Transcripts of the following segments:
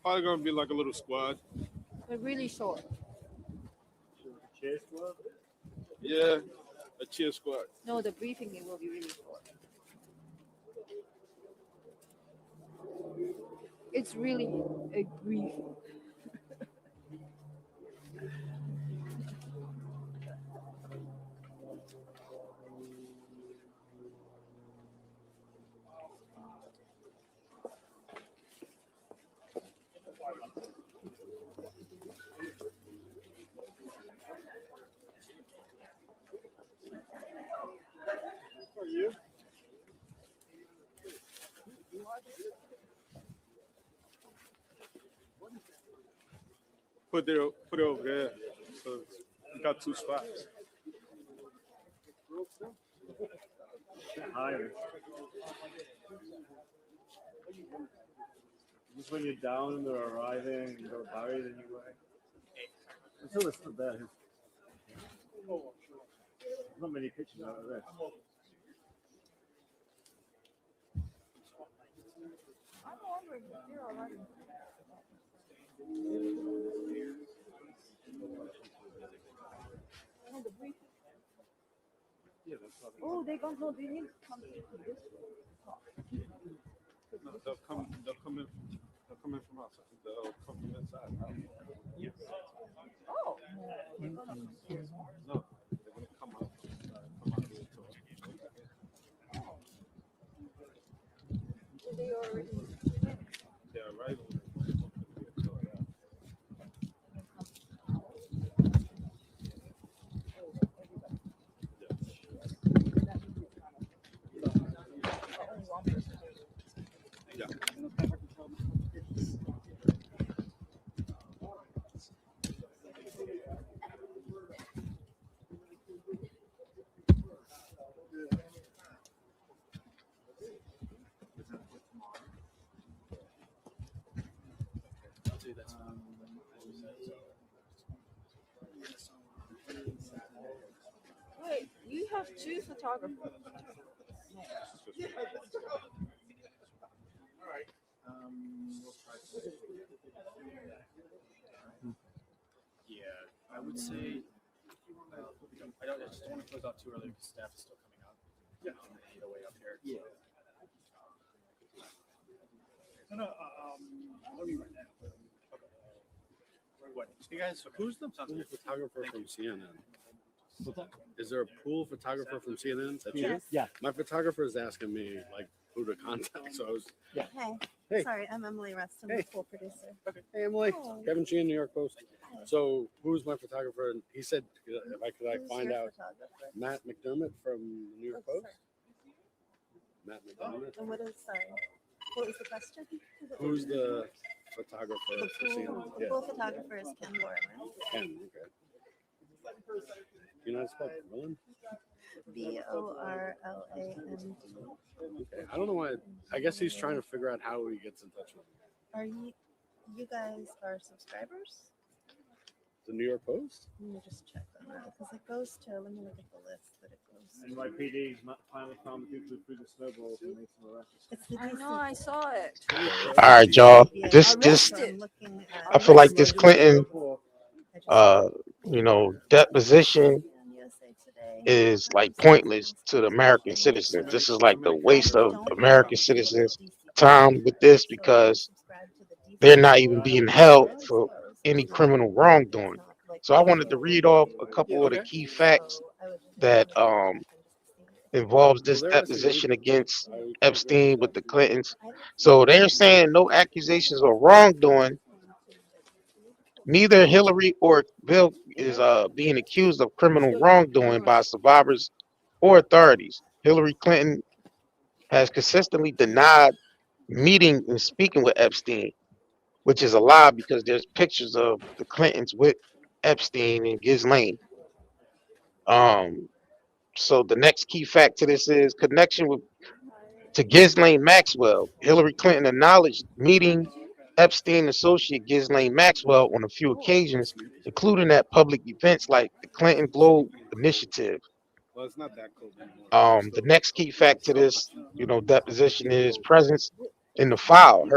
Probably gonna be like a little squad. But really short. Chair squad? Yeah, a cheer squad. No, the briefing it will be really short. It's really a briefing. Put it over there. So you got two spots. Higher. Just when you're down and they're arriving, you go higher than you were. Until it's not bad. There's not many pictures out of there. I'm wondering if you're already. Oh, they don't know. They need to come to this way. No, they'll come in. They'll come in from outside. They'll come from inside. Oh. No, they're gonna come out. Come out here to us. So they already. Yeah, right. Yeah. Wait, you have two photographers. Yeah, I would say. I just don't want to close out too early because staff is still coming up. Yeah, either way up here. Yeah. I'll be right now. What? Hey guys, who's the pool photographer from CNN? What's that? Is there a pool photographer from CNN? That's you? Yes. Yeah. My photographer is asking me like who to contact, so I was. Hey. Hey. Sorry, I'm Emily Rust. I'm Hey. the pool producer. Hey Emily, Oh. Kevin Sheehan, New York Post. So who's my photographer? And he said, could I Who's find your out photographer? Matt McDermott from the New York Oh, Post? sorry. Matt McDermott. And what is, sorry, what was the question? Who's the photographer The for CNN? pool, the Yeah, pool photographer is Ken Borman. Ken. Okay. You know how to spell Borland? Borland. Okay. I don't know why. I guess he's trying to figure out how he gets in touch with me. Are you guys are subscribers? The New York Post? Let me just check on that because it goes to, let me look at the list that it goes to. NYPD's finally found the people who threw the snowballs and made some arrests. It's the I know, I saw it. All right, y'all. This Arrested. I feel like this Clinton deposition is like pointless to the American citizens. This is like the waste of American citizens' time with this because they're not even being held for any criminal wrongdoing. So I wanted to read off a couple of the key facts that involves this deposition against Epstein with the Clintons. So they're saying no accusations of wrongdoing. Neither Hillary or Bill is being accused of criminal wrongdoing by survivors or authorities. Hillary Clinton has consistently denied meeting and speaking with Epstein, which is a lie because there's pictures of the Clintons with Epstein and Ghislaine. So the next key fact to this is connection to Ghislaine Maxwell. Hillary Clinton acknowledged meeting Epstein associate Ghislaine Maxwell on a few occasions, including at public events like the Clinton Globe Initiative. Well, it's not that cool anymore. The next key fact to this, deposition is presence in the file.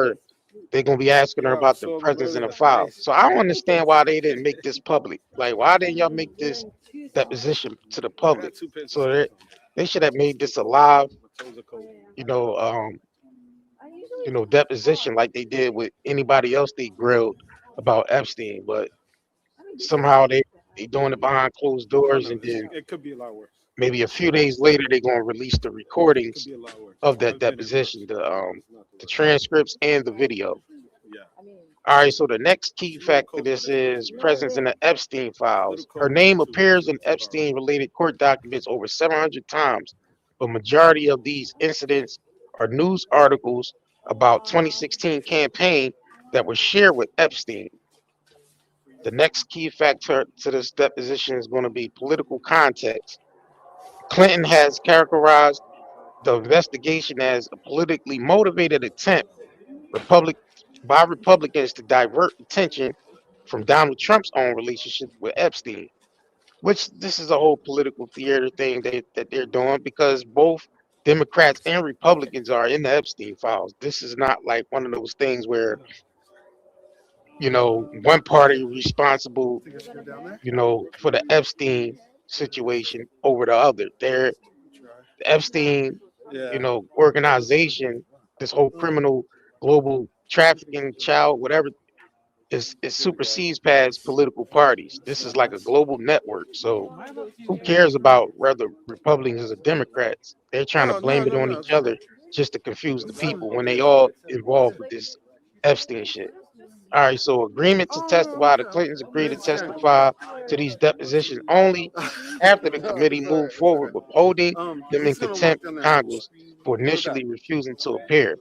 they're gonna be asking her Yeah, about the so presence in the that's file. nice. So I don't understand why they didn't make this public. Like, why didn't y'all make this deposition to the I public? got 2 pens. So they should have made this a live, Those are cold. you know, deposition like they did with anybody else they grilled about Epstein. But somehow they doing it behind closed I doors, know, and then it could be a lot worse. maybe a few days later they're gonna release the It could recordings be a lot worse. of that I've been in deposition, worse. the It's not the worst. transcripts and the video. Yeah. All right, so the next key It's a little fact to cold, this but it's is not presence in the Epstein a files. little Her cold name too, appears in too far. Epstein-related court documents over 700 times, but majority of these incidents are news articles about 2016 campaign that was shared with Epstein. The next key factor to this deposition is going to be political context. Clinton has characterized the investigation as a politically motivated attempt by Republicans to divert attention from Donald Trump's own relationship with Epstein, which this is a whole political theater thing that they're doing because both Democrats and Republicans are in the Epstein files. This is not like one of those things where, you know, one party responsible, you know, for the Epstein situation over the other. They're the Epstein, you Yeah. know, organization, this whole criminal global trafficking child, whatever it supersedes past political parties. This is like a global network. So who cares about whether Republicans or Democrats? They're trying to No, no, blame it no, on no. each other just to confuse the people when they all involved with this Epstein shit. All right, so agreement to testify. The Clintons agreed to testify to these depositions only after the committee moved forward with holding them in contempt of Congress for initially refusing to appear.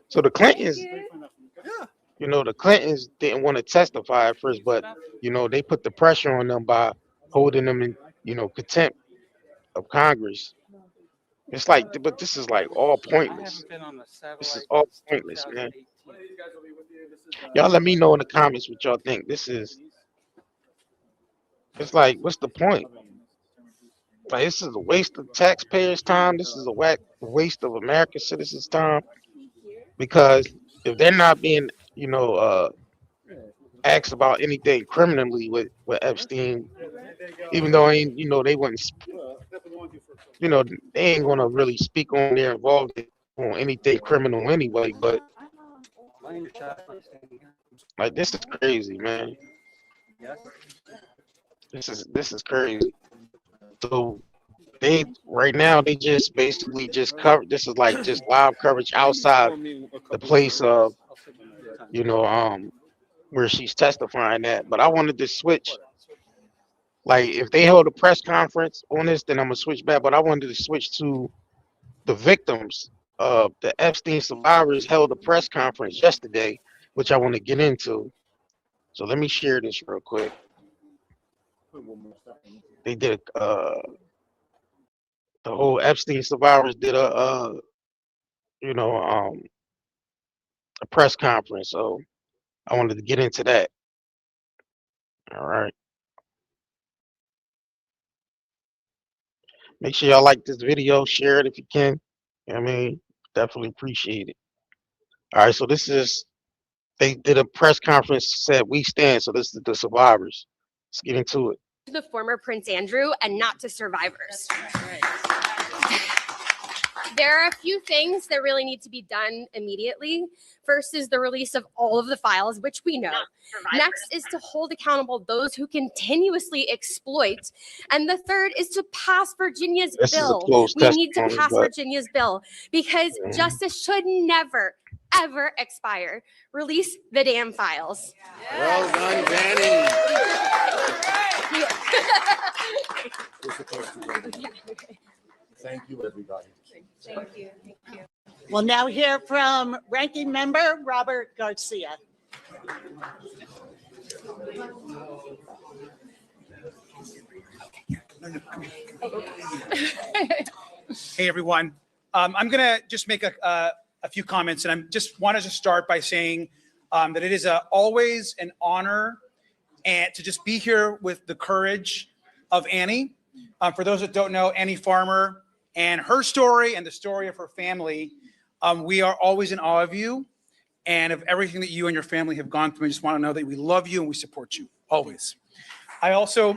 So the Clintons, you know, the Clintons didn't want to testify at first, but you know, they put the pressure on them by holding them in, you know, contempt of Congress. It's like, but this is like all pointless. This is all pointless, man. Y'all let me know in the comments what y'all think. It's like, what's the point? Like, this is a waste of taxpayers' time. This is a waste of American citizens' time because if they're not being, you know, asked about anything criminally with Epstein, even though ain't, you know, they wouldn't, you know, they ain't gonna really speak on their involvement on anything criminal anyway. But like, this is crazy, man. This is crazy. So they right now they just basically just cover. This is like just live coverage outside the place of, you know, where she's testifying at. But I wanted to switch. Like, if they held a press conference on this, then I'm gonna switch back. But I wanted to switch to the victims. The Epstein survivors held a press conference yesterday, which I want to get into. So let me share this real quick. They did the whole Epstein survivors did a you know, a press conference. So I wanted to get into that. All right. Make sure y'all like this video, share it if you can. You know what I mean, definitely appreciate it. All right, so this is they did a press conference, said we stand. So this is the survivors. Let's get into it. To the former Prince Andrew and not to survivors. There are a few things that really need to be done immediately. First is the release of all of the files, which we know. Next is to hold accountable those who continuously exploit. And the third is to pass Virginia's This is a bill. closed We need to testimony, pass but Virginia's bill because justice should never, ever expire. Release the damn files. Well done, Danny. Thank you, everybody. Thank you. We'll now hear from Ranking Member Robert Garcia. Hey, everyone. I'm going to just make a few comments, and I just wanted to start by saying that it is always an honor and to just be here with the courage of Annie. For those that don't know, Annie Farmer and her story and the story of her family, we are always in awe of you. and of everything that you and your family have gone through. I just want to know that we love you and we support you always. I also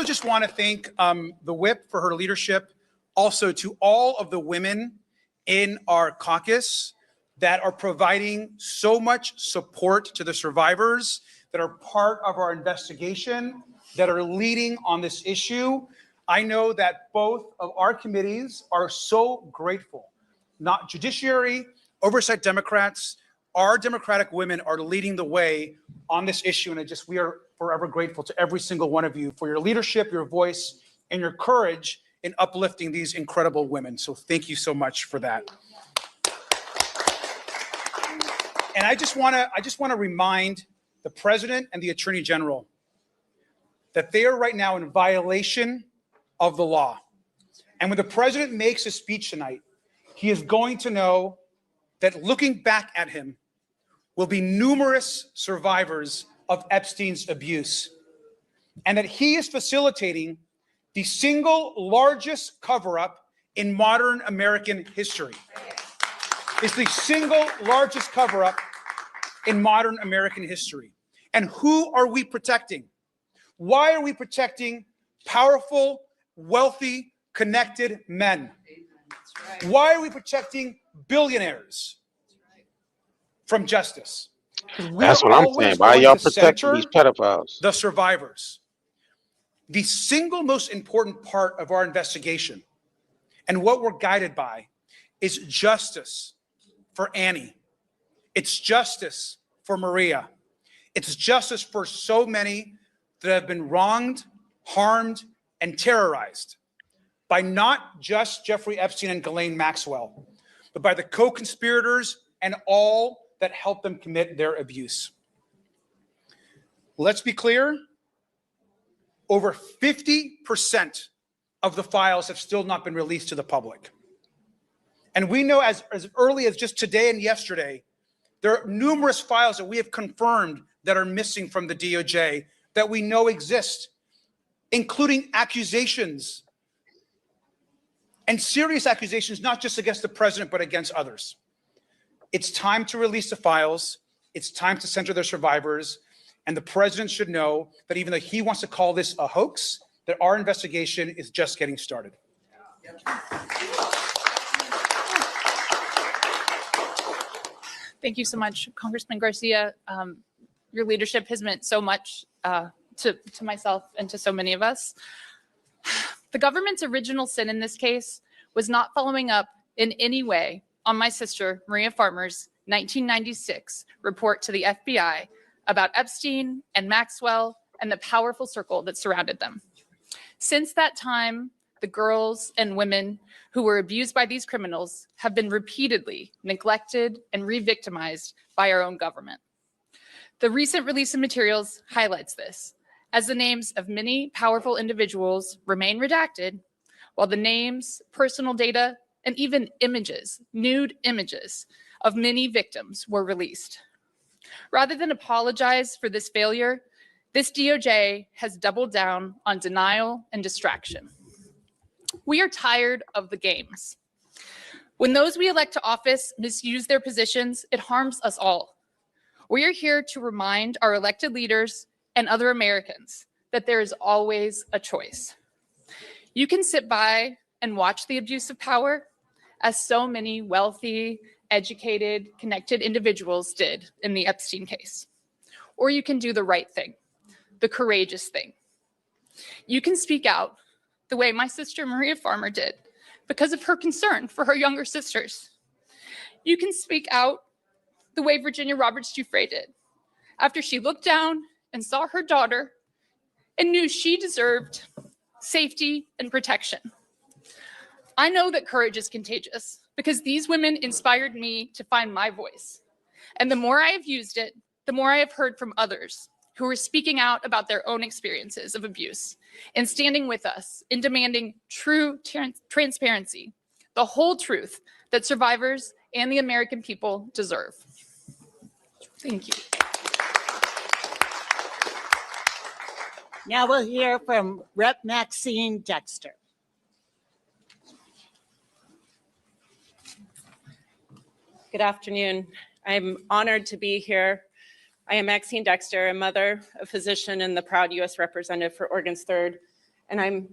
just want to thank the whip for her leadership. Also to all of the women in our caucus that are providing so much support to the survivors, that are part of our investigation, that are leading on this issue. I know that both of our committees are so grateful. Not Judiciary, Oversight Democrats, our Democratic women are leading the way on this issue, and we are forever grateful to every single one of you for your leadership, your voice, and your courage in uplifting these incredible women. So thank you so much for that. And I just want to remind the President and the Attorney General that they are right now in violation of the law. And when the President makes a speech tonight, he is going to know that looking back at him will be numerous survivors of Epstein's abuse, and that he is facilitating the single largest cover-up in modern American history. It's the single largest cover-up in modern American history. And who are we protecting? Why are we protecting powerful, wealthy, connected men? Why are we protecting billionaires from justice? That's what I'm saying. Why y'all protecting these pedophiles? The survivors. The single most important part of our investigation and what we're guided by is justice for Annie. It's justice for Maria. It's justice for so many that have been wronged, harmed, and terrorized by not just Jeffrey Epstein and Ghislaine Maxwell, but by the co-conspirators and all that helped them commit their abuse. Let's be clear. Over 50% of the files have still not been released to the public. And we know as early as just today and yesterday, there are numerous files that we have confirmed that are missing from the DOJ that we know exist, including accusations and serious accusations, not just against the president, but against others. It's time to release the files. It's time to center their survivors. And the president should know that even though he wants to call this a hoax, that our investigation is just getting started. Thank you so much, Congressman Garcia. Your leadership has meant so much to myself and to so many of us. The government's original sin in this case was not following up in any way on my sister, Maria Farmer's 1996 report to the FBI about Epstein and Maxwell and the powerful circle that surrounded them. Since that time, the girls and women who were abused by these criminals have been repeatedly neglected and re-victimized by our own government. The recent release of materials highlights this, as the names of many powerful individuals remain redacted, while the names, personal data, and even images, nude images of many victims were released. Rather than apologize for this failure, this DOJ has doubled down on denial and distraction. We are tired of the games. When those we elect to office misuse their positions, it harms us all. We are here to remind our elected leaders and other Americans that there is always a choice. You can sit by and watch the abuse of power, as so many wealthy, educated, connected individuals did in the Epstein case. Or you can do the right thing, the courageous thing. You can speak out the way my sister Maria Farmer did because of her concern for her younger sisters. You can speak out the way Virginia Roberts Giuffre did after she looked down and saw her daughter and knew she deserved safety and protection. I know that courage is contagious because these women inspired me to find my voice. And the more I have used it, the more I have heard from others who are speaking out about their own experiences of abuse and standing with us in demanding true transparency, the whole truth that survivors and the American people deserve. Thank you. Now we'll hear from Rep. Maxine Dexter. Good afternoon. I'm honored to be here. I am Maxine Dexter, a mother, a physician, and the proud U.S. representative for Oregon's 3rd. And I'm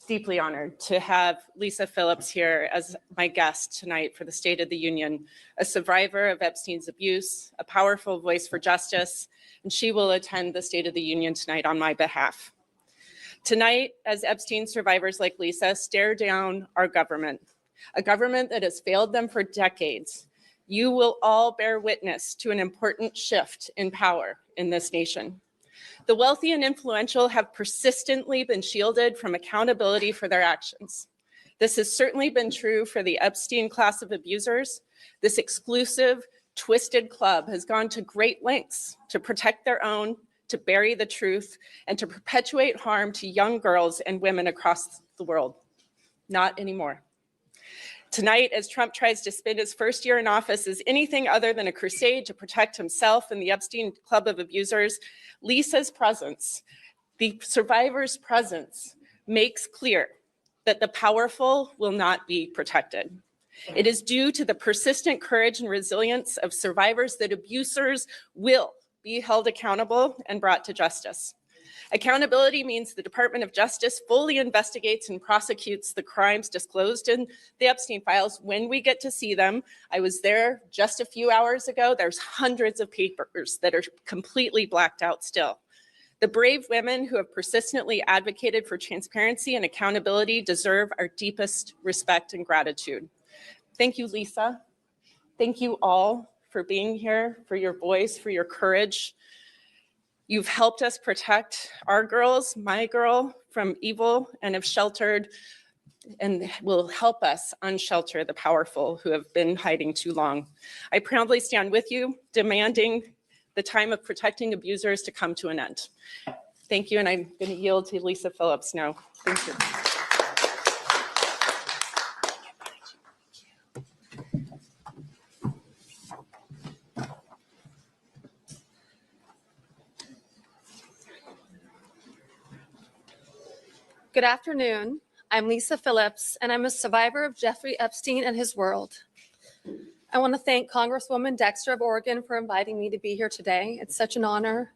deeply honored to have Lisa Phillips here as my guest tonight for the State of the Union, a survivor of Epstein's abuse, a powerful voice for justice, and she will attend the State of the Union tonight on my behalf. Tonight, as Epstein survivors like Lisa stare down our government, a government that has failed them for decades, you will all bear witness to an important shift in power in this nation. The wealthy and influential have persistently been shielded from accountability for their actions. This has certainly been true for the Epstein class of abusers. This exclusive, twisted club has gone to great lengths to protect their own, to bury the truth, and to perpetuate harm to young girls and women across the world. Not anymore. Tonight, as Trump tries to spend his first year in office as anything other than a crusade to protect himself and the Epstein club of abusers, Lisa's presence, the survivors' presence, makes clear that the powerful will not be protected. It is due to the persistent courage and resilience of survivors that abusers will be held accountable and brought to justice. Accountability means the Department of Justice fully investigates and prosecutes the crimes disclosed in the Epstein files when we get to see them. I was there just a few hours ago. There's hundreds of papers that are completely blacked out still. The brave women who have persistently advocated for transparency and accountability deserve our deepest respect and gratitude. Thank you, Lisa. Thank you all for being here, for your voice, for your courage. You've helped us protect our girls, my girl, from evil and have sheltered and will help us unshelter the powerful who have been hiding too long. I proudly stand with you, demanding the time of protecting abusers to come to an end. Thank you, and I'm going to yield to Lisa Phillips now. Thank you. Good afternoon. I'm Lisa Phillips, and I'm a survivor of Jeffrey Epstein and his world. I want to thank Congresswoman Dexter of Oregon for inviting me to be here today. It's such an honor.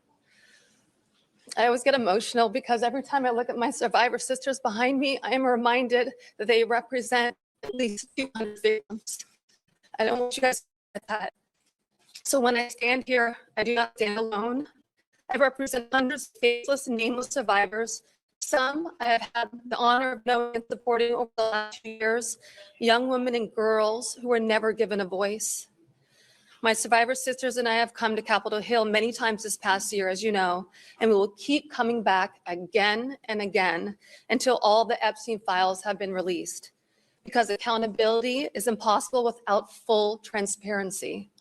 I always get emotional because every time I look at my survivor sisters behind me, I am reminded that they represent at least 200 victims. I don't want you guys to forget that. So when I stand here, I do not stand alone. I represent hundreds of faceless and nameless survivors. Some I have had the honor of knowing and supporting over the last few years, young women and girls who were never given a voice. My survivor sisters and I have come to Capitol Hill many times this past year, as you know, and we will keep coming back again and again until all the Epstein files have been released, because accountability is impossible without full transparency.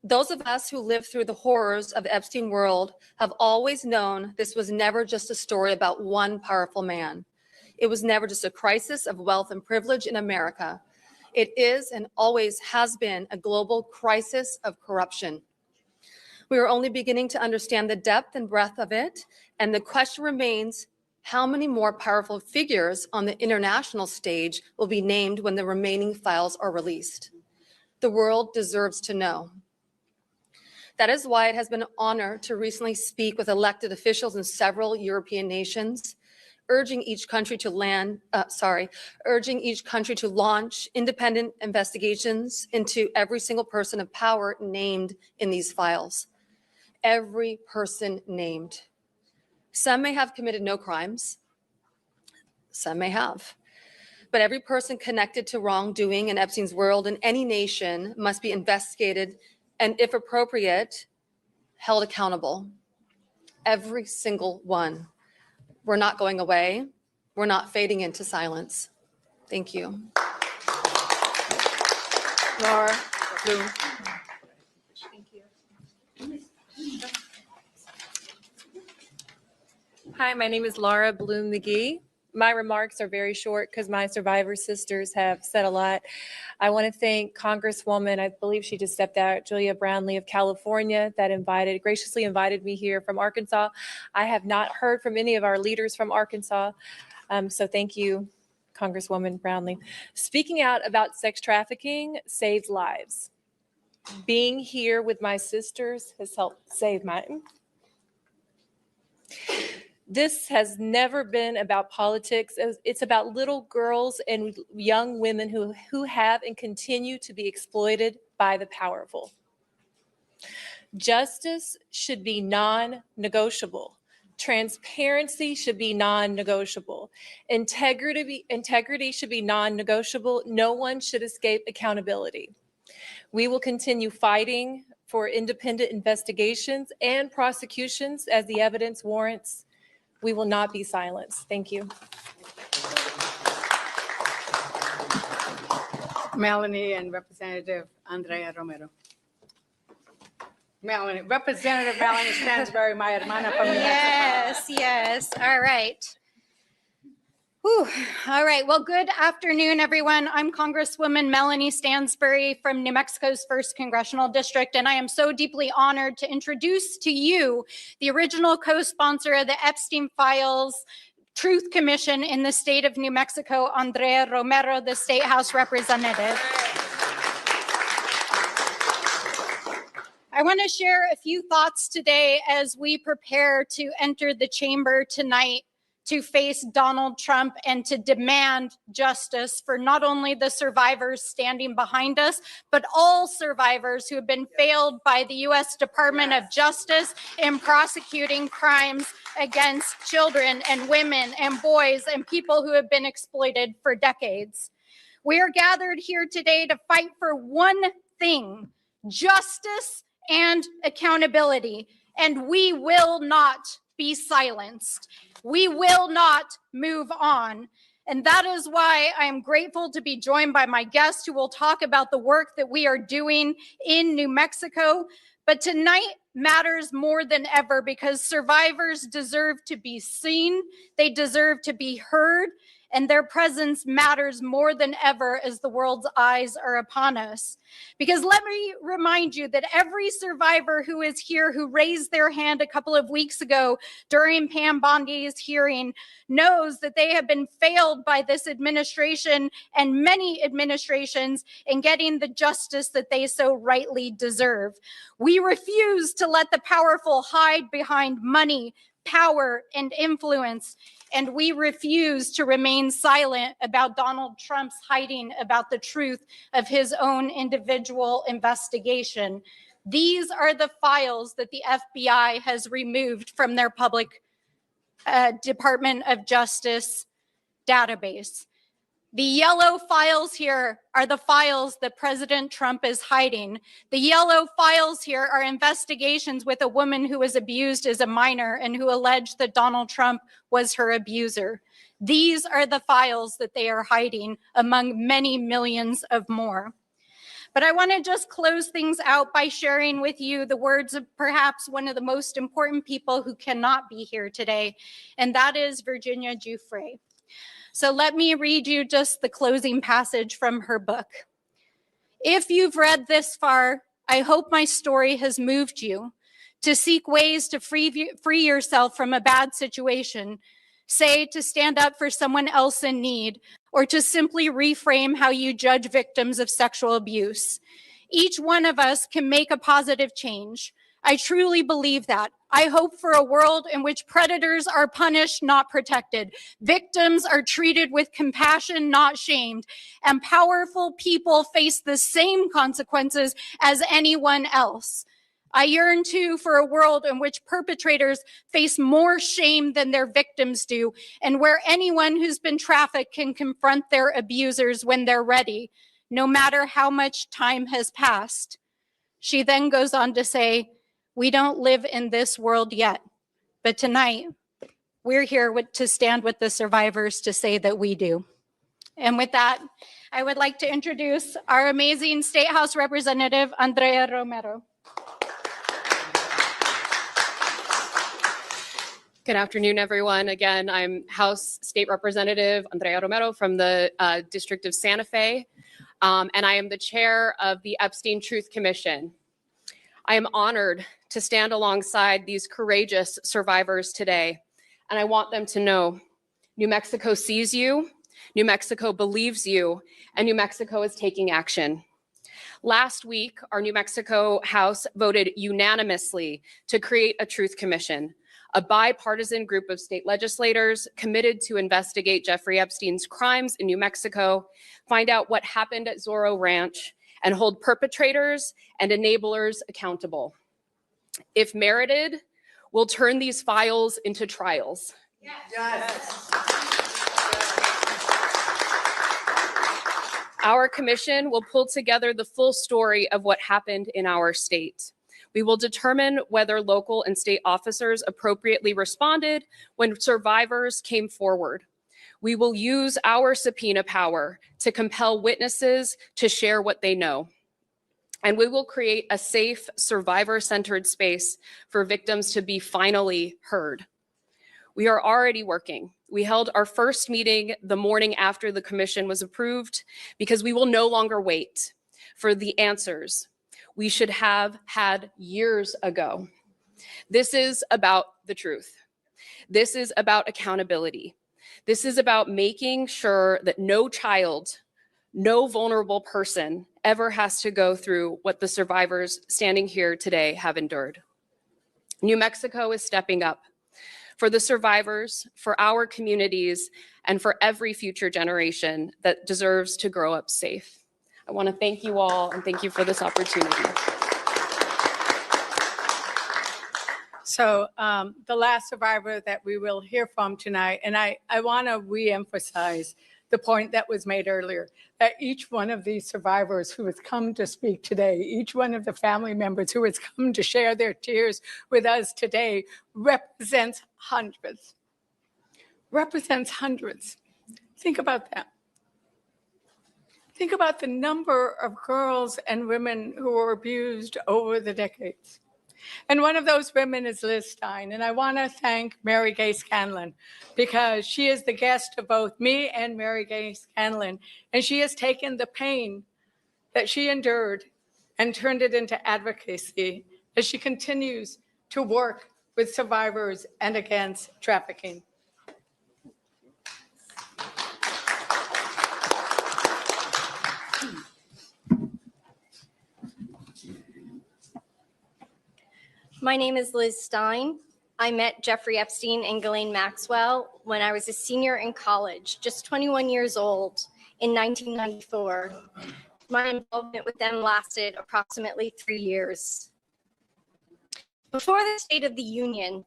Those of us who lived through the horrors of the Epstein world have always known this was never just a story about one powerful man. It was never just a crisis of wealth and privilege in America. It is and always has been a global crisis of corruption. We are only beginning to understand the depth and breadth of it, and the question remains, how many more powerful figures on the international stage will be named when the remaining files are released? The world deserves to know. That is why it has been an honor to recently speak with elected officials in several European nations, urging each country to launch independent investigations into every single person of power named in these files. Every person named. Some may have committed no crimes. Some may have. But every person connected to wrongdoing in Epstein's world in any nation must be investigated and, if appropriate, held accountable. Every single one. We're not going away. We're not fading into silence. Thank you. Laura Bloom. Thank you. Hi, my name is Laura Bloom McGee. My remarks are very short because my survivor sisters have said a lot. I want to thank Congresswoman, I believe she just stepped out, Julia Brownlee of California, that graciously invited me here from Arkansas. I have not heard from any of our leaders from Arkansas. So thank you, Congresswoman Brownlee. Speaking out about sex trafficking saves lives. Being here with my sisters has helped save mine. This has never been about politics. It's about little girls and young women who have and continue to be exploited by the powerful. Justice should be non-negotiable. Transparency should be non-negotiable. Integrity should be non-negotiable. No one should escape accountability. We will continue fighting for independent investigations and prosecutions as the evidence warrants. We will not be silenced. Thank you. Melanie and Representative Andrea Romero. Melanie, Representative Melanie Stansbury, my hermana from New Mexico. Yes. All right. Whew. All right. Well, good afternoon, everyone. I'm Congresswoman Melanie Stansbury from New Mexico's 1st Congressional District, and I am so deeply honored to introduce to you the original co-sponsor of the Epstein Files Truth Commission in the state of New Mexico, Andrea Romero, the State House Representative. I want to share a few thoughts today as we prepare to enter the chamber tonight to face Donald Trump and to demand justice for not only the survivors standing behind us, but all survivors who have been failed by the U.S. Department of Justice in prosecuting crimes against children and women and boys and people who have been exploited for decades. We are gathered here today to fight for one thing: justice and accountability, and we will not be silenced. We will not move on. And that is why I am grateful to be joined by my guest who will talk about the work that we are doing in New Mexico. But tonight matters more than ever because survivors deserve to be seen, they deserve to be heard, and their presence matters more than ever as the world's eyes are upon us. Because let me remind you that every survivor who is here who raised their hand a couple of weeks ago during Pam Bondi's hearing knows that they have been failed by this administration and many administrations in getting the justice that they so rightly deserve. We refuse to let the powerful hide behind money, power, and influence. And we refuse to remain silent about Donald Trump's hiding about the truth of his own individual investigation. These are the files that the FBI has removed from their public Department of Justice database. The yellow files here are the files that President Trump is hiding. The yellow files here are investigations with a woman who was abused as a minor and who alleged that Donald Trump was her abuser. These are the files that they are hiding among many millions of more. But I want to just close things out by sharing with you the words of perhaps one of the most important people who cannot be here today, and that is Virginia Giuffre. So let me read you just the closing passage from her book. If you've read this far, I hope my story has moved you to seek ways to free yourself from a bad situation, say to stand up for someone else in need, or to simply reframe how you judge victims of sexual abuse. Each one of us can make a positive change. I truly believe that. I hope for a world in which predators are punished, not protected. Victims are treated with compassion, not shamed. And powerful people face the same consequences as anyone else. I yearn too for a world in which perpetrators face more shame than their victims do, and where anyone who's been trafficked can confront their abusers when they're ready, no matter how much time has passed. She then goes on to say, we don't live in this world yet, but tonight we're here to stand with the survivors to say that we do. And with that, I would like to introduce our amazing State House Representative, Andrea Romero. Good afternoon, everyone. Again, I'm House State Representative Andrea Romero from the District of Santa Fe, and I am the chair of the Epstein Truth Commission. I am honored to stand alongside these courageous survivors today, and I want them to know New Mexico sees you, New Mexico believes you, and New Mexico is taking action. Last week, our New Mexico House voted unanimously to create a Truth Commission, a bipartisan group of state legislators committed to investigate Jeffrey Epstein's crimes in New Mexico, find out what happened at Zorro Ranch, and hold perpetrators and enablers accountable. If merited, we'll turn these files into trials. Yes. Our commission will pull together the full story of what happened in our state. We will determine whether local and state officers appropriately responded when survivors came forward. We will use our subpoena power to compel witnesses to share what they know. And we will create a safe, survivor-centered space for victims to be finally heard. We are already working. We held our first meeting the morning after the commission was approved because we will no longer wait for the answers we should have had years ago. This is about the truth. This is about accountability. This is about making sure that no child, no vulnerable person ever has to go through what the survivors standing here today have endured. New Mexico is stepping up for the survivors, for our communities, and for every future generation that deserves to grow up safe. I want to thank you all and thank you for this opportunity. So the last survivor that we will hear from tonight, and I want to reemphasize the point that was made earlier, that each one of these survivors who has come to speak today, each one of the family members who has come to share their tears with us today represents hundreds. Represents hundreds. Think about that. Think about the number of girls and women who were abused over the decades. And one of those women is Liz Stein. And I want to thank Mary Gay Scanlon because she is the guest of both me and Mary Gay Scanlon. And she has taken the pain that she endured and turned it into advocacy as she continues to work with survivors and against trafficking. My name is Liz Stein. I met Jeffrey Epstein and Ghislaine Maxwell when I was a senior in college, just 21 years old, in 1994. My involvement with them lasted approximately 3 years. Before the State of the Union,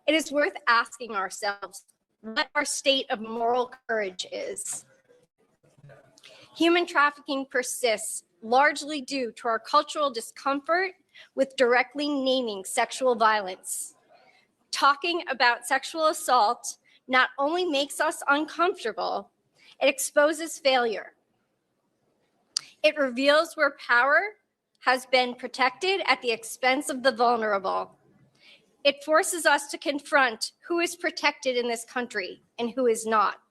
it is worth asking ourselves what our state of moral courage is. Human trafficking persists largely due to our cultural discomfort with directly naming sexual violence. Talking about sexual assault not only makes us uncomfortable, it exposes failure. It reveals where power has been protected at the expense of the vulnerable. It forces us to confront who is protected in this country and who is not.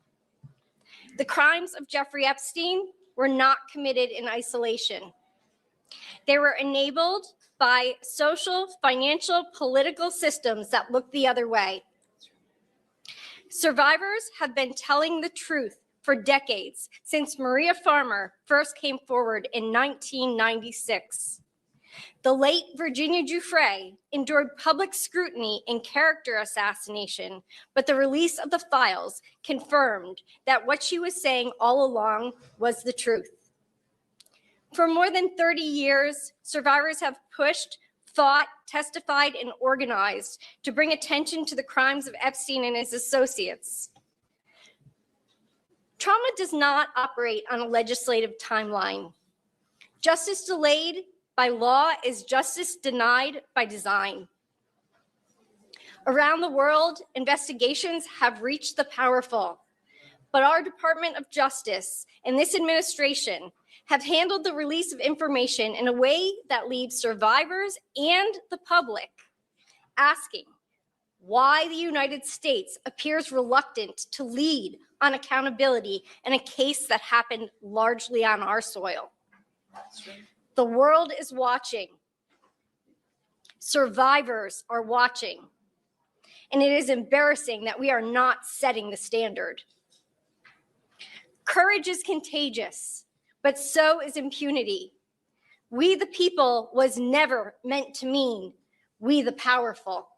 The crimes of Jeffrey Epstein were not committed in isolation. They were enabled by social, financial, political systems that look the other way. Survivors have been telling the truth for decades, since Maria Farmer first came forward in 1996. The late Virginia Giuffre endured public scrutiny and character assassination, but the release of the files confirmed that what she was saying all along was the truth. For more than 30 years, survivors have pushed, fought, testified, and organized to bring attention to the crimes of Epstein and his associates. Trauma does not operate on a legislative timeline. Justice delayed by law is justice denied by design. Around the world, investigations have reached the powerful, but our Department of Justice and this administration have handled the release of information in a way that leaves survivors and the public asking why the United States appears reluctant to lead on accountability in a case that happened largely on our soil. The world is watching. Survivors are watching. And it is embarrassing that we are not setting the standard. Courage is contagious, but so is impunity. We the people was never meant to mean we the powerful.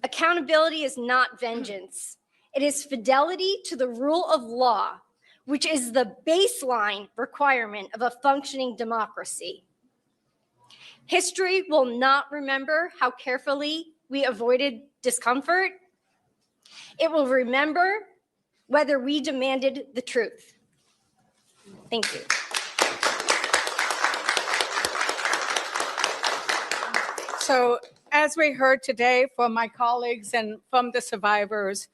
Accountability is not vengeance. It is fidelity to the rule of law, which is the baseline requirement of a functioning democracy. History will not remember how carefully we avoided discomfort. It will remember whether we demanded the truth. Thank you. So as we heard today from my colleagues and from the survivors,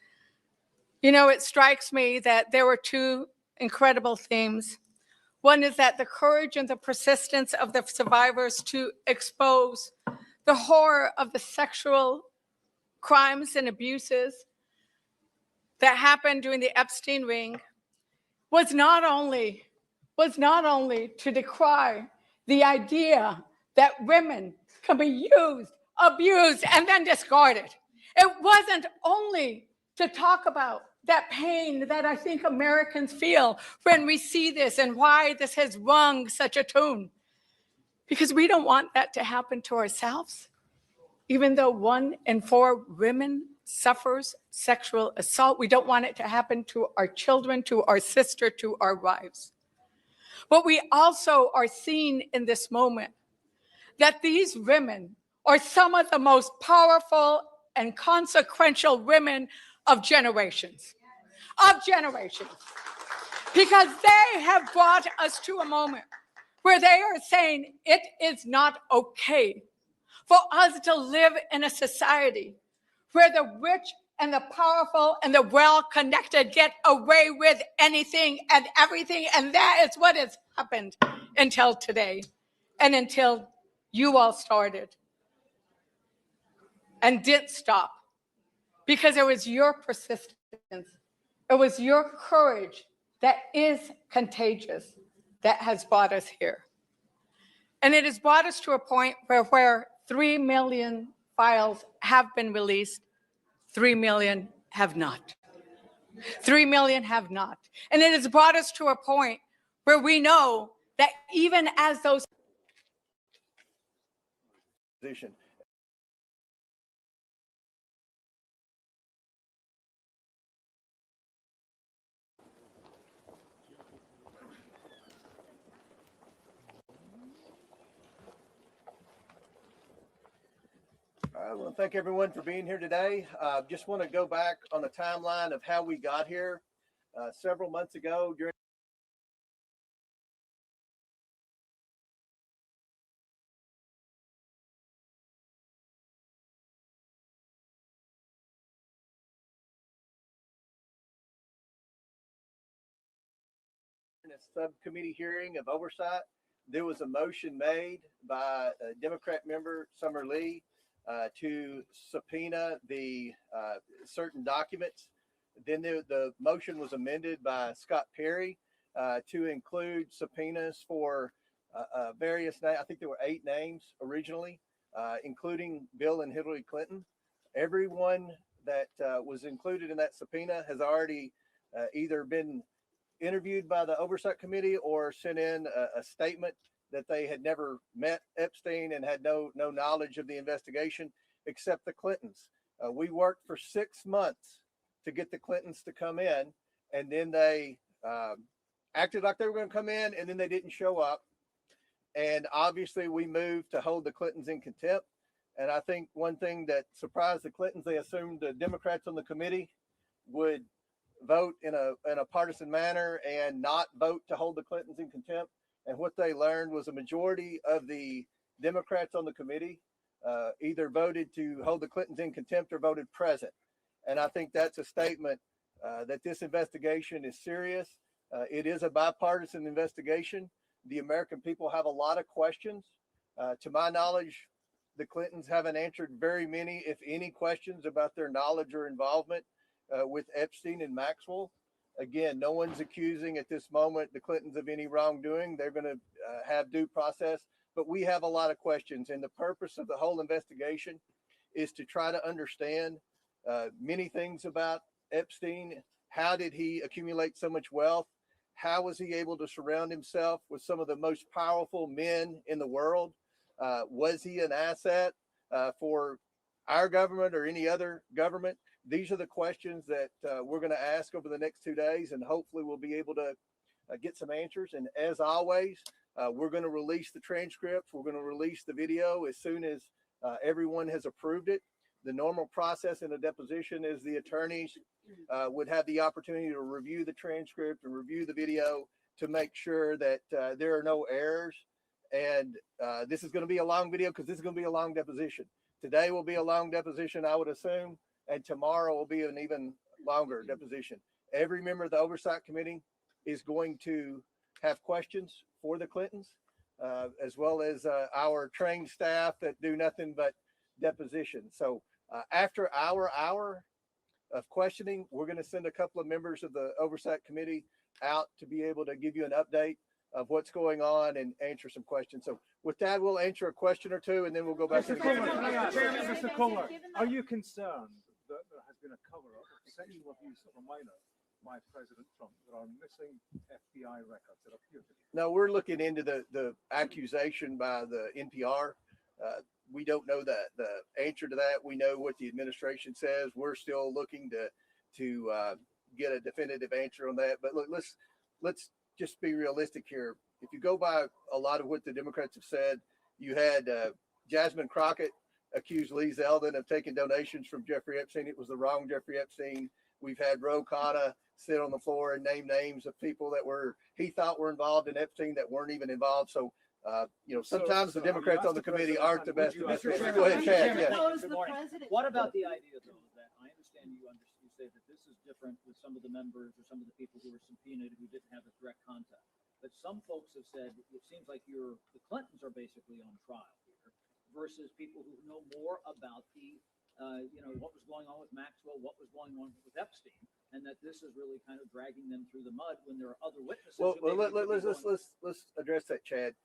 you know, it strikes me that there were two incredible themes. One is that the courage and the persistence of the survivors to expose the horror of the sexual crimes and abuses that happened during the Epstein ring was not only to decry the idea that women can be used, abused, and then discarded. It wasn't only to talk about that pain that I think Americans feel when we see this and why this has rung such a tune. Because we don't want that to happen to ourselves. Even though 1 in 4 women suffers sexual assault, we don't want it to happen to our children, to our sister, to our wives. But we also are seeing in this moment that these women are some of the most powerful and consequential women of generations. Because they have brought us to a moment where they are saying it is not okay for us to live in a society where the rich and the powerful and the well-connected get away with anything and everything. And that is what has happened until today and until you all started and didn't stop, because it was your persistence, it was your courage that is contagious that has brought us here. And it has brought us to a point where 3 million files have been released, 3 million have not. 3 million have not. And it has brought us to a point where we know that even as those position. I want to thank everyone for being here today. Just want to go back on the timeline of how we got here. Several months ago, during a subcommittee hearing of oversight, there was a motion made by a Democrat member, Summer Lee, to subpoena the certain documents. Then the motion was amended by Scott Perry to include subpoenas for various names. I think there were 8 names originally, including Bill and Hillary Clinton. Everyone that was included in that subpoena has already either been interviewed by the Oversight Committee or sent in a statement that they had never met Epstein and had no knowledge of the investigation, except the Clintons. We worked for 6 months to get the Clintons to come in, and then they acted like they were going to come in, and then they didn't show up. And obviously we moved to hold the Clintons in contempt. And I think one thing that surprised the Clintons, they assumed the Democrats on the committee would vote in a partisan manner and not vote to hold the Clintons in contempt. And what they learned was a majority of the Democrats on the committee either voted to hold the Clintons in contempt or voted present. And I think that's a statement that this investigation is serious. It is a bipartisan investigation. The American people have a lot of questions. To my knowledge, the Clintons haven't answered very many, if any, questions about their knowledge or involvement with Epstein and Maxwell. Again, no one's accusing at this moment the Clintons of any wrongdoing. They're going to have due process, but we have a lot of questions. And the purpose of the whole investigation is to try to understand many things about Epstein, How did he accumulate so much wealth? How was he able to surround himself with some of the most powerful men in the world? Was he an asset for our government or any other government? These are the questions that we're going to ask over the next 2 days, and hopefully we'll be able to get some answers. And as always, we're going to release the transcripts. We're going to release the video as soon as everyone has approved it. The normal process in a deposition is the attorneys would have the opportunity to review the transcript and review the video to make sure that there are no errors. And this is going to be a long video because this is going to be a long deposition. Today will be a long deposition, I would assume, and tomorrow will be an even longer deposition. Every member of the Oversight Committee is going to have questions for the Clintons, as well as our trained staff that do nothing but deposition. So after our hour of questioning, we're going to send a couple of members of the Oversight Committee out to be able to give you an update of what's going on and answer some questions. So with that, we'll answer a question or two, and then we'll go back to the Mr. Kohler, are you concerned that there has been a cover-up of sexual abuse of a minor by President Trump that are missing FBI records that appear to be? No, we're looking into the accusation by the NPR. We don't know the answer to that. We know what the administration says. We're still looking to get a definitive answer on that. But look, let's just be realistic here. If you go by a lot of what the Democrats have said, you had Jasmine Crockett accused Lee Zeldin of taking donations from Jeffrey Epstein. It was the wrong Jeffrey Epstein. We've had Ro Khanna sit on the floor and name names of people that he thought were involved in Epstein that weren't even involved. So, sometimes the Democrats on the committee aren't the best. Go ahead, Chad. Yeah. What about the idea, though, that I understand you say that this is different with some of the members or some of the people who were subpoenaed who didn't have a direct contact. But some folks have said it seems like the Clintons are basically on trial here versus people who know more about what was going on with Maxwell, what was going on with Epstein, and that this is really kind of dragging them through the mud when there are other witnesses. Well, let's address that, Chad.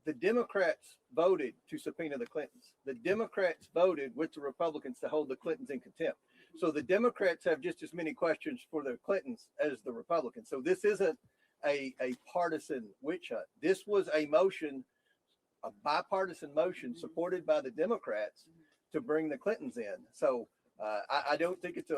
The Democrats voted to subpoena the Clintons. The Democrats voted with the Republicans to hold the Clintons in contempt. So the Democrats have just as many questions for the Clintons as the Republicans. So this isn't a partisan witch hunt. This was a bipartisan motion supported by the Democrats to bring the Clintons in. So I don't think it's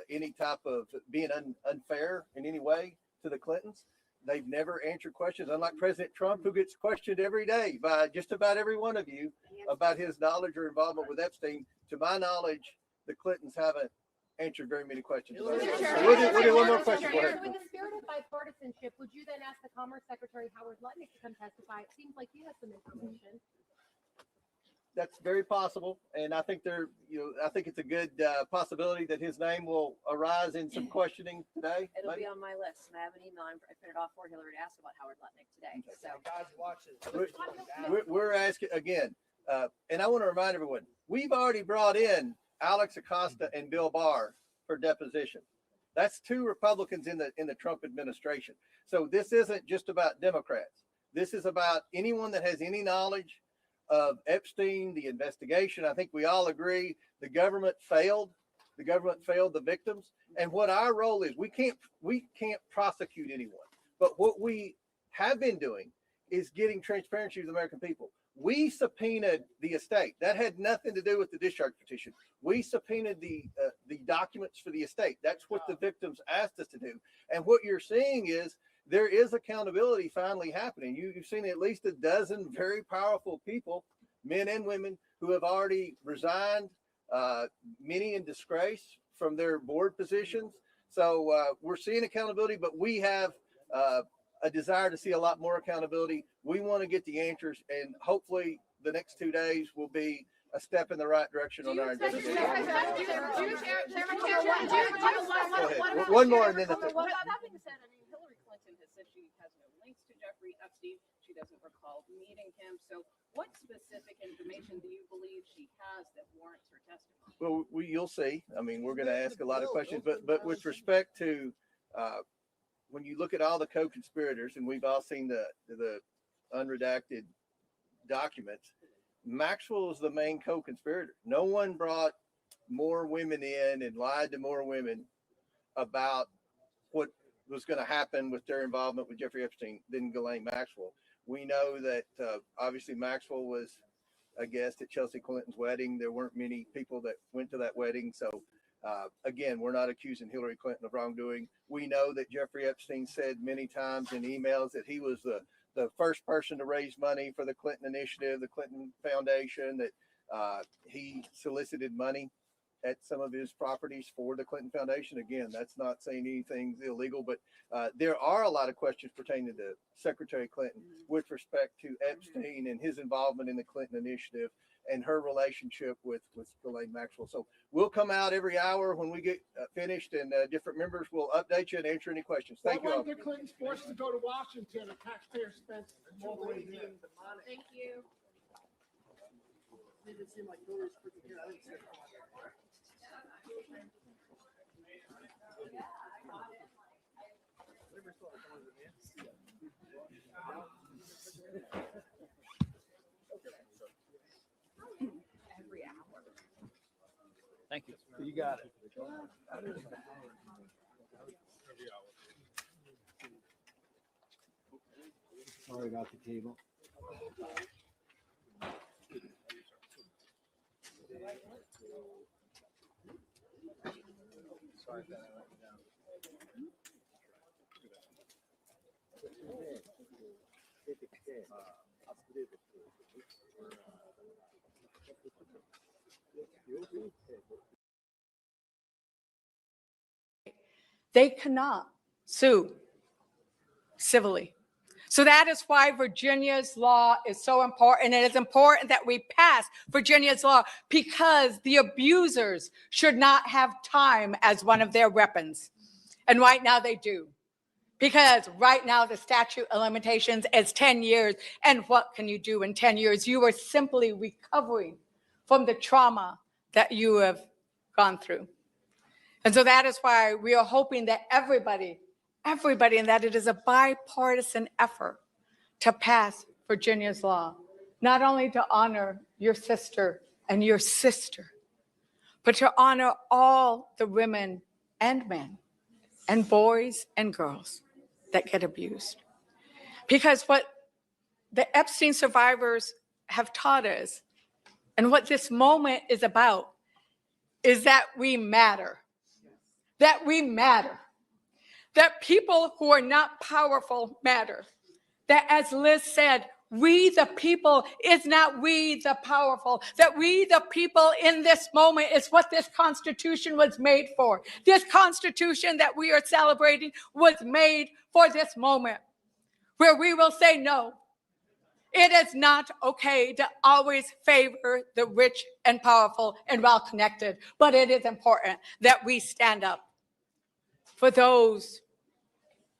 any type of being unfair in any way to the Clintons. They've never answered questions, unlike President Trump, who gets questioned every day by just about every one of you about his knowledge or involvement with Epstein. To my knowledge, the Clintons haven't answered very many questions. We'll do one more question. Go ahead. With the spirit of bipartisanship, would you then ask the Commerce Secretary Howard Lutnick to come testify? It seems like he has some information. That's very possible, and I think I think it's a good possibility that his name will arise in some questioning today. It'll be on my list, and I have an email. I printed off for Hillary to ask about Howard Lutnick today. So God's watches. We're asking again, and I want to remind everyone: we've already brought in Alex Acosta and Bill Barr for deposition. That's two Republicans in the Trump administration. So this isn't just about Democrats. This is about anyone that has any knowledge of Epstein, the investigation. I think we all agree the government failed. The government failed the victims. And what our role is, we can't prosecute anyone. But what we have been doing is getting transparency to the American people. We subpoenaed the estate. That had nothing to do with the discharge petition. We subpoenaed the documents for the estate. That's what the victims asked us to do. And what you're seeing is there is accountability finally happening. You've seen at least a dozen very powerful people, men and women, who have already resigned, many in disgrace from their board positions. So we're seeing accountability, but we have a desire to see a lot more accountability. We want to get the answers, and hopefully the next 2 days will be a step in the right direction on our investigation. One more, and then that being said, Hillary Clinton has said she has no links to Jeffrey Epstein. She doesn't recall meeting him. So what specific information do you believe she has that warrants her testimony? Well, you'll see. I mean, we're going to ask a lot of questions, but with respect to when you look at all the co-conspirators, and we've all seen the unredacted documents, Maxwell is the main co-conspirator. No one brought more women in and lied to more women about what was going to happen with their involvement with Jeffrey Epstein than Ghislaine Maxwell. We know that obviously Maxwell was a guest at Chelsea Clinton's wedding. There weren't many people that went to that wedding. So again, we're not accusing Hillary Clinton of wrongdoing. We know that Jeffrey Epstein said many times in emails that he was the first person to raise money for the Clinton Initiative, the Clinton Foundation, that he solicited money at some of his properties for the Clinton Foundation. Again, that's not saying anything's illegal, but there are a lot of questions pertaining to Secretary Clinton with respect to Epstein and his involvement in the Clinton Initiative and her relationship with Ghislaine Maxwell. So we'll come out every hour when we get finished, and different members will update you and answer any questions. Thank you all. Why were the Clintons forced to go to Washington and taxpayers spent all the way there? Thank you. Made it seem like Hillary's freaking here. I didn't see it. Every hour. Thank you. You got it. Sorry about the cable. Sorry that I let you down. They cannot sue civilly. So that is why Virginia's law is so important. It is important that we pass Virginia's law because the abusers should not have time as one of their weapons. And right now they do. Because right now the statute of limitations is 10 years. And what can you do in 10 years? You are simply recovering from the trauma that you have gone through. And so that is why we are hoping that everybody, and that it is a bipartisan effort to pass Virginia's law, not only to honor your sister and your sister, but to honor all the women and men and boys and girls that get abused. Because what the Epstein survivors have taught us, and what this moment is about, is that we matter. That we matter. That people who are not powerful matter. That, as Liz said, we the people is not we the powerful. That we the people in this moment is what this Constitution was made for. This Constitution that we are celebrating was made for this moment, where we will say no. It is not okay to always favor the rich and powerful and well-connected, but it is important that we stand up for those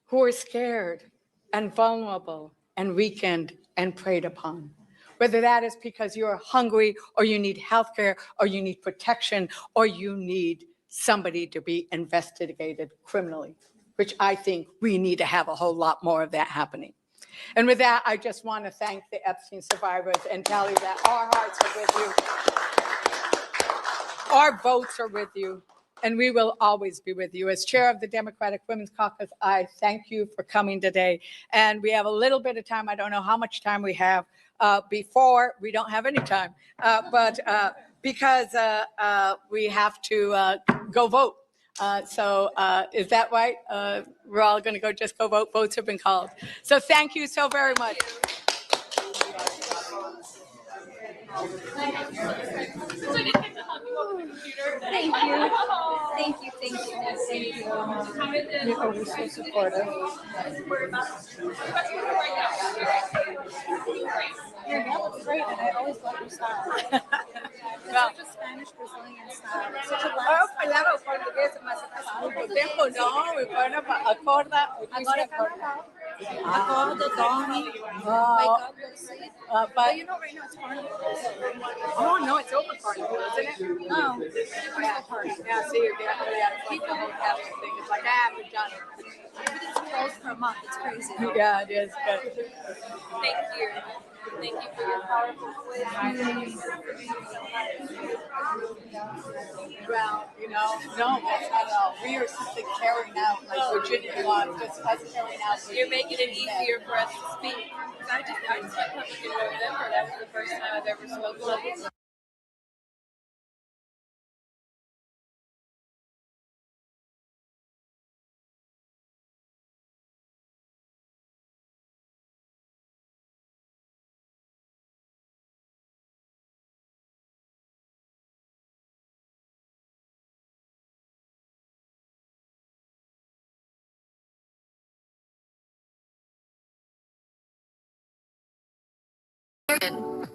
who are scared and vulnerable and weakened and preyed upon. Whether that is because you're hungry or you need healthcare or you need protection or you need somebody to be investigated criminally, which I think we need to have a whole lot more of that happening. And with that, I just want to thank the Epstein survivors and tell you that our hearts are with you. Our votes are with you. And we will always be with you. As chair of the Democratic Women's Caucus, I thank you for coming today. And we have a little bit of time. I don't know how much time we have before. We don't have any time, but because we have to go vote. So is that right? We're all going to just go vote. Votes have been called. So thank you so very much. Thank you. Thank you. Thank you. Thank you. You're always so supportive. Your nail looks great, and I always love your style. It's such a Spanish Brazilian style. It's such a Eu falava português, mas há muito tempo não, e quando acorda, agora carnaval. Acorda, dorme, wake up, go to sleep. But you know, right now it's carnival. Oh, no, it's over carnival, isn't it? No, we're still party. Yeah, see, you're definitely like the whole Catholic thing. It's like, we're done. Everything's closed for a month. It's crazy. Yeah, it is. Good. Thank you. Thank you for your powerful Well, no, that's not at all. We are simply carrying out, like Virginia law, just us carrying out. You're making it easier for us to speak. I just went public in November. That was the first time I've ever spoken publicly.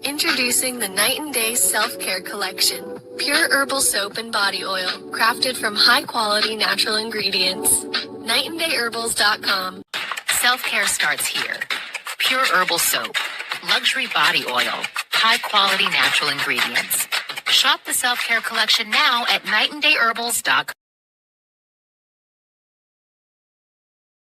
Introducing the Night and Day Self-Care Collection. Pure herbal soap and body oil, crafted from high-quality natural ingredients. nightandayherbals.com. Self-care starts here. Pure herbal soap, luxury body oil, high-quality natural ingredients. Shop the self-care collection now at nightandayherbals.com.